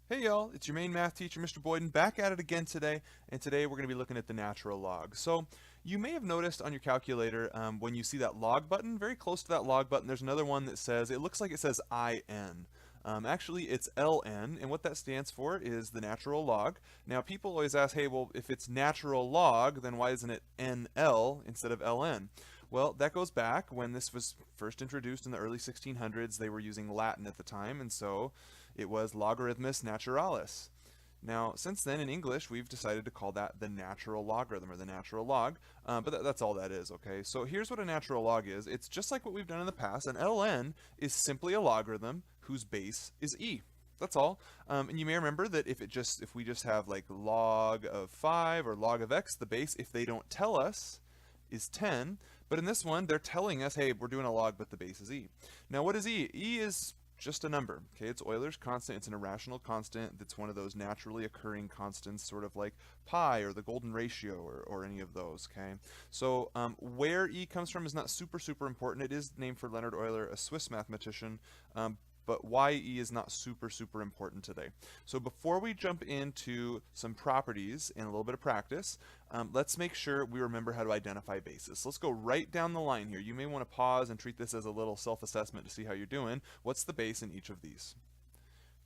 Hey y'all, it's your main math teacher, Mr. Boyden, back at it again today, and today we're going to be looking at the natural log. So you may have noticed on your calculator when you see that log button, very close to that log button, there's another one that says, it looks like it says IN. Actually, it's LN, and what that stands for is the natural log. Now, people always ask, hey, well, if it's natural log, then why isn't it NL instead of LN? Well, that goes back when this was first introduced in the early 1600s. They were using Latin at the time, and so it was Logarithmus Naturalis. Now, since then in English, we've decided to call that the natural logarithm or the natural log, but that's all that is, okay? So here's what a natural log is. It's just like what we've done in the past. An ln is simply a logarithm whose base is e. That's all. And you may remember that if we just have like log of 5 or log of x, the base, if they don't tell us, is 10. But in this one, they're telling us, hey, we're doing a log, but the base is e. Now, what is e? E is just a number, okay? It's Euler's constant. It's an irrational constant that's one of those naturally occurring constants, sort of like pi or the golden ratio or any of those, okay? So where E comes from is not super important. It is named for Leonhard Euler, a Swiss mathematician, but why E is not super important today. So before we jump into some properties and a little bit of practice, let's make sure we remember how to identify bases. So let's go right down the line here. You may want to pause and treat this as a little self-assessment to see how you're doing. What's the base in each of these?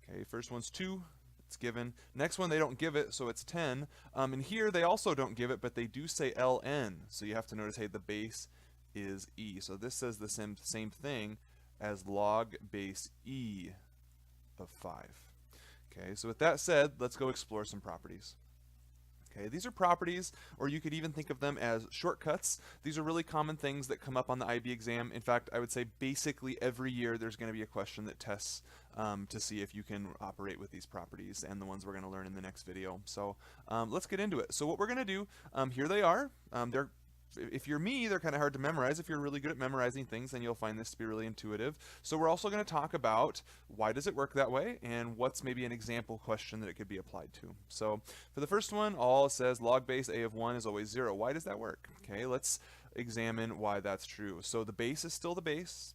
Okay, first one's 2. It's given. Next one, they don't give it, so it's 10. And here, they also don't give it, but they do say ln. So you have to notice, hey, the base is e. So this says the same thing as log base e of 5. Okay, so with that said, let's go explore some properties. Okay, these are properties, or you could even think of them as shortcuts. These are really common things that come up on the IB exam. In fact, I would say basically every year there's going to be a question that tests to see if you can operate with these properties and the ones we're going to learn in the next video. So let's get into it. So what we're going to do, here they are. If you're me, they're kind of hard to memorize. If you're really good at memorizing things, then you'll find this to be really intuitive. So we're also going to talk about why does it work that way and what's maybe an example question that it could be applied to. So for the first one, all it says log base a of 1 is always 0. Why does that work? Okay, let's examine why that's true. So the base is still the base,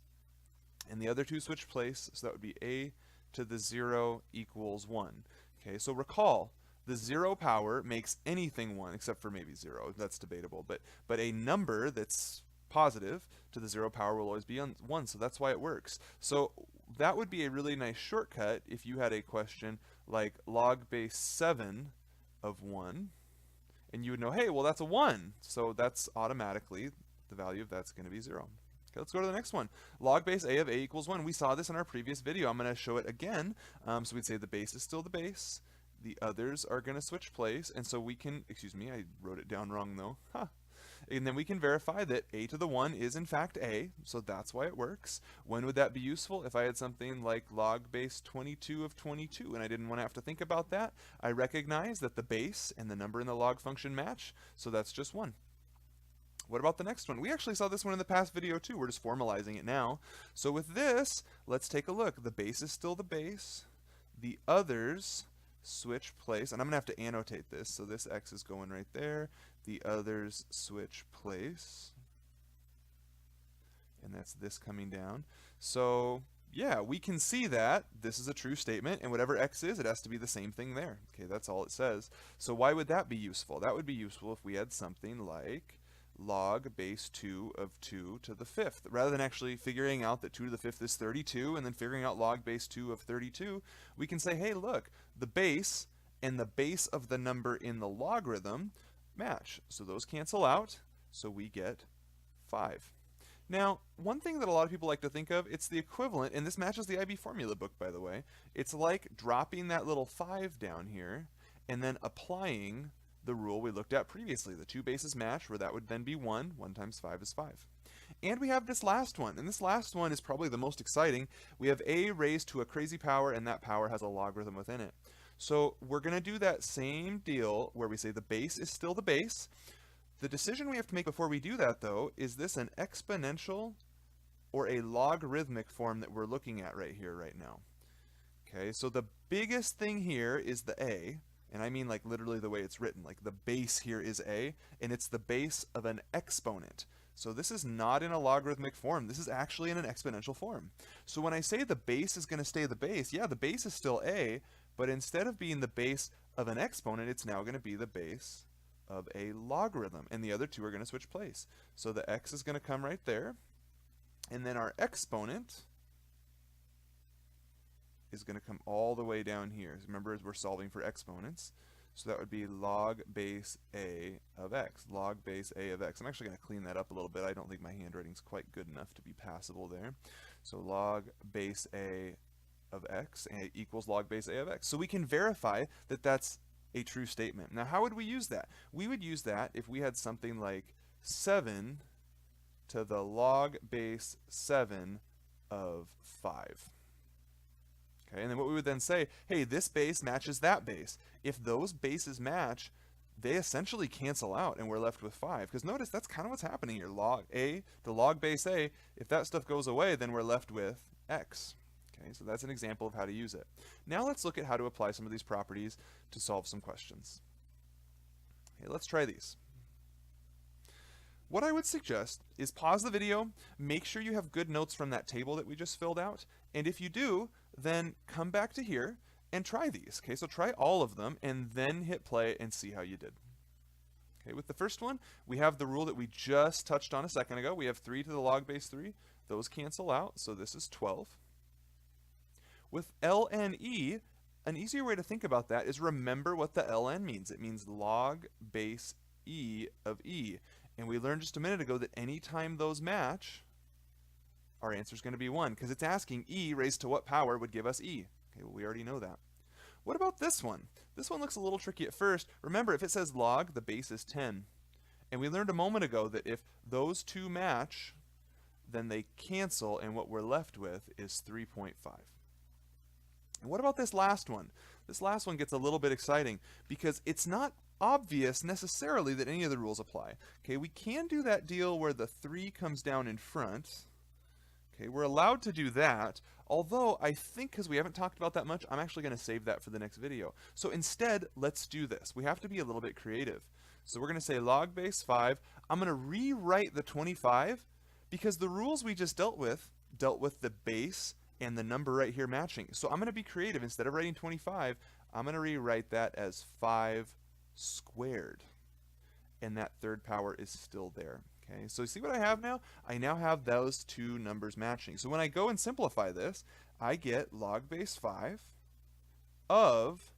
and the other two switch place, so that would be a to the 0 equals 1. Okay, so recall, the 0 power makes anything 1 except for maybe 0. That's debatable. But a number that's positive to the 0 power will always be 1, so that's why it works. So that would be a really nice shortcut if you had a question like log base 7 of 1, and you would know, hey, well, that's a 1. So that's automatically, the value of that's going to be 0. Okay, let's go to the next one. Log base a of a equals 1. We saw this in our previous video. I'm going to show it again. So we'd say the base is still the base. The others are going to switch place, and so we can, excuse me, I wrote it down wrong though. Huh. And then we can verify that a to the 1 is in fact a, so that's why it works. When would that be useful? If I had something like log base 22 of 22 and I didn't want to have to think about that, I recognize that the base and the number in the log function match, so that's just 1. What about the next one? We actually saw this one in the past video too. We're just formalizing it now. So with this, let's take a look. The base is still the base. The others switch place, and I'm gonna have to annotate this, so this x is going right there, the others switch place, and that's this coming down. So yeah, we can see that this is a true statement, and whatever x is, it has to be the same thing there. Okay, that's all it says. So why would that be useful? That would be useful if we had something like log base 2 of 2 to the 5th. Rather than actually figuring out that 2 to the 5th is 32 and then figuring out log base 2 of 32, we can say, hey, look, the base and the base of the number in the logarithm match. So those cancel out, so we get 5. Now, one thing that a lot of people like to think of, it's the equivalent, and this matches the IB formula book, by the way. It's like dropping that little 5 down here and then applying the rule we looked at previously, the two bases match, where that would then be 1. 1 times 5 is 5. And we have this last one, and this last one is probably the most exciting. We have a raised to a crazy power, and that power has a logarithm within it. So we're going to do that same deal where we say the base is still the base. The decision we have to make before we do that, though, is this an exponential or a logarithmic form that we're looking at right here, right now? Okay, so the biggest thing here is the a, and I mean like literally the way it's written, like the base here is a, and it's the base of an exponent. So this is not in a logarithmic form, this is actually in an exponential form. So when I say the base is going to stay the base, yeah, the base is still a, But instead of being the base of an exponent, it's now going to be the base of a logarithm. And the other two are going to switch place. So the x is going to come right there. And then our exponent is going to come all the way down here. Remember, we're solving for exponents. So that would be log base a of x. Log base a of x. I'm actually going to clean that up a little bit. I don't think my handwriting's quite good enough to be passable there. So log base a of x equals log base a of x. So we can verify that that's a true statement. Now, how would we use that? We would use that if we had something like 7 to the log base 7 of 5. Okay, and then what we would then say, hey, this base matches that base. If those bases match, they essentially cancel out and we're left with 5. Because notice that's kind of what's happening here. Log a to log base a, if that stuff goes away, then we're left with x. Okay, so that's an example of how to use it. Now let's look at how to apply some of these properties to solve some questions. Okay, let's try these. What I would suggest is pause the video, make sure you have good notes from that table that we just filled out, and if you do, then come back to here and try these. Okay, so try all of them and then hit play and see how you did. Okay, with the first one, we have the rule that we just touched on a second ago. We have 3 to the log base 3. Those cancel out, so this is 12. With ln e, an easier way to think about that is remember what the ln means. It means log base e of e. And we learned just a minute ago that anytime those match, our answer is going to be 1, because it's asking e raised to what power would give us e. Okay, well, we already know that. What about this one? This one looks a little tricky at first. Remember, if it says log, the base is 10. And we learned a moment ago that if those two match, then they cancel, and what we're left with is 3.5. And what about this last one? This last one gets a little bit exciting because it's not obvious necessarily that any of the rules apply. Okay, we can do that deal where the 3 comes down in front. Okay, we're allowed to do that, although I think because we haven't talked about that much, I'm actually going to save that for the next video. So instead, let's do this. We have to be a little bit creative. So we're going to say log base 5. I'm going to rewrite the 25 because the rules we just dealt with the base and the number right here matching. So I'm going to be creative. Instead of writing 25, I'm going to rewrite that as 5 squared. And that third power is still there. Okay, so see what I have now? I now have those two numbers matching. So when I go and simplify this, I get log base 5 of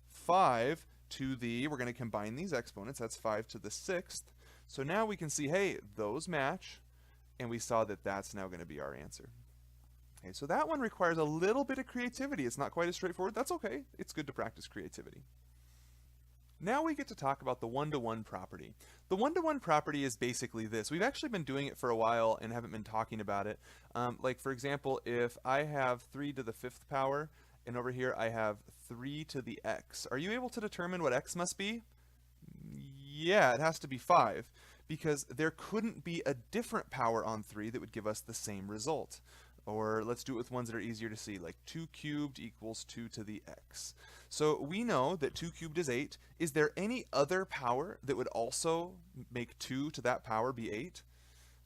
5 to the, we're going to combine these exponents, that's 5 to the 6th. So now we can see, hey, those match, and we saw that that's now going to be our answer. Okay, so that one requires a little bit of creativity. It's not quite as straightforward. That's okay. It's good to practice creativity. Now we get to talk about the one-to-one property. The one-to-one property is basically this. We've actually been doing it for a while and haven't been talking about it. Like for example, if I have 3 to the 5th power, and over here I have 3 to the x. Are you able to determine what x must be? Yeah, it has to be 5, because there couldn't be a different power on 3 that would give us the same result. Or let's do it with ones that are easier to see, like 2 cubed equals 2 to the x. So we know that 2 cubed is 8. Is there any other power that would also make 2 to that power be 8?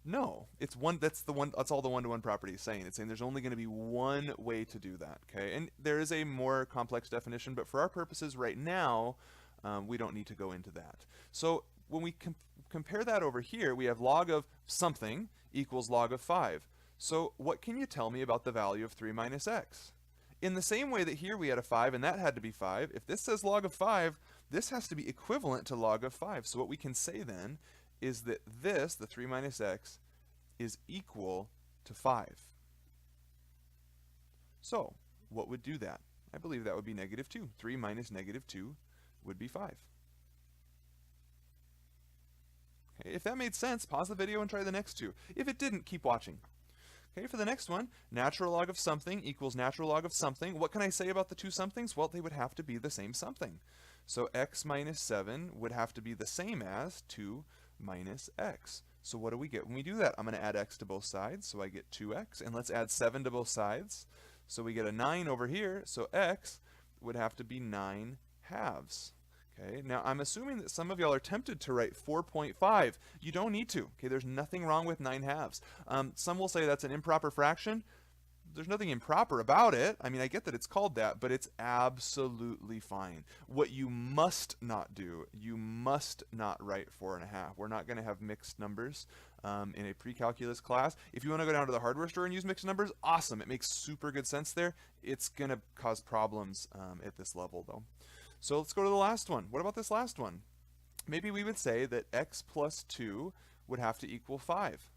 No, it's one. That's all the one-to-one property is saying. It's saying there's only going to be one way to do that. Okay, and there is a more complex definition, but for our purposes right now, we don't need to go into that. So when we compare that over here, we have log of something equals log of 5. So what can you tell me about the value of 3 minus x? In the same way that here we had a 5 and that had to be 5, if this says log of 5, this has to be equivalent to log of 5. So what we can say then is that this, the 3 minus x, is equal to 5. So what would do that? I believe that would be negative 2. 3 minus negative 2 would be 5. Okay, if that made sense, pause the video and try the next two. If it didn't, keep watching. Okay, for the next one, natural log of something equals natural log of something. What can I say about the two somethings? Well, they would have to be the same something. So x minus 7 would have to be the same as 2 minus x. So what do we get when we do that? I'm going to add x to both sides, so I get 2x. And let's add 7 to both sides. So we get a 9 over here, so x would have to be 9 halves. Okay, now I'm assuming that some of y'all are tempted to write 4.5. You don't need to. Okay, there's nothing wrong with 9 halves. Some will say that's an improper fraction. there's nothing improper about it. I mean, I get that it's called that, but it's absolutely fine. What you must not do, you must not write 4.5. We're not going to have mixed numbers in a pre-calculus class. If you want to go down to the hardware store and use mixed numbers, awesome. It makes super good sense there. It's going to cause problems at this level, though. So let's go to the last one. What about this last one? Maybe we would say that x plus 2 would have to equal 5.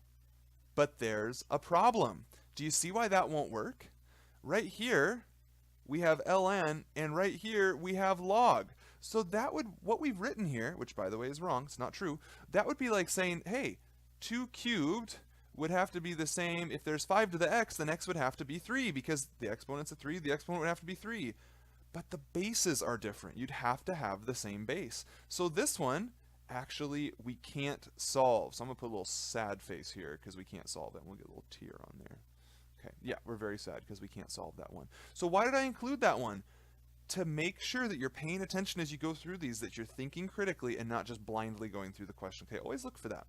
But there's a problem. Do you see why that won't work? Right here, we have ln, and right here, we have log. So that would, what we've written here, which by the way is wrong, it's not true, that would be like saying, hey, 2 cubed would have to be the same, if there's 5 to the x, then x would have to be 3, because the exponent's a 3, the exponent would have to be 3. But the bases are different. You'd have to have the same base. So this one, actually, we can't solve. So I'm going to put a little sad face here because we can't solve that. We'll get a little tear on there. Okay, yeah, we're very sad because we can't solve that one. So why did I include that one? To make sure that you're paying attention as you go through these, that you're thinking critically and not just blindly going through the question. Okay, always look for that.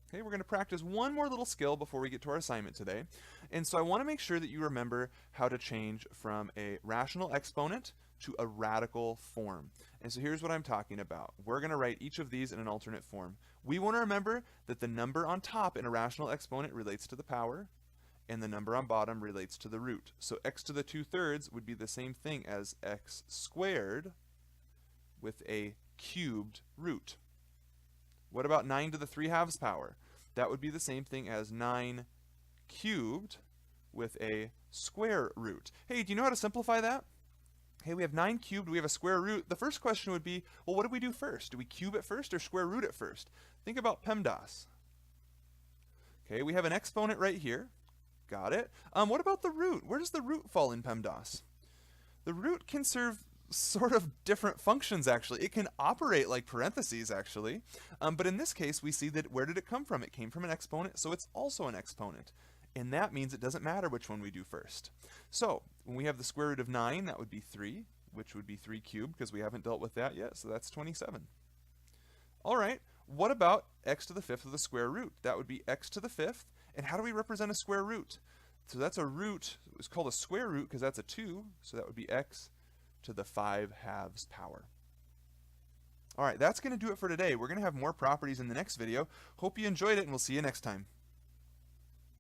Okay, we're going to practice one more little skill before we get to our assignment today. And so I want to make sure that you remember how to change from a rational exponent to a radical form. And so here's what I'm talking about. We're going to write each of these in an alternate form. We want to remember that the number on top in a rational exponent relates to the power, and the number on bottom relates to the root. So x to the 2/3 would be the same thing as x squared with a cubed root. What about 9 to the 3/2 power? That would be the same thing as 9 cubed with a square root. Hey, do you know how to simplify that? Hey, we have 9 cubed, we have a square root. The first question would be, well, what do we do first? Do we cube it first or square root it first? Think about PEMDAS. Okay, we have an exponent right here. Got it. What about the root? Where does the root fall in PEMDAS? The root can serve sort of different functions, actually. It can operate like parentheses, actually. But in this case, we see that where did it come from? It came from an exponent, so it's also an exponent. And that means it doesn't matter which one we do first. So when we have the square root of 9, that would be 3, which would be 3 cubed, because we haven't dealt with that yet, so that's 27. All right, what about x to the 5th of the square root? That would be x to the 5th. And how do we represent a square root? So that's a root. It's called a square root because that's a 2. So that would be x to the 5/2 power. All right, that's going to do it for today. We're going to have more properties in the next video. Hope you enjoyed it, and we'll see you next time.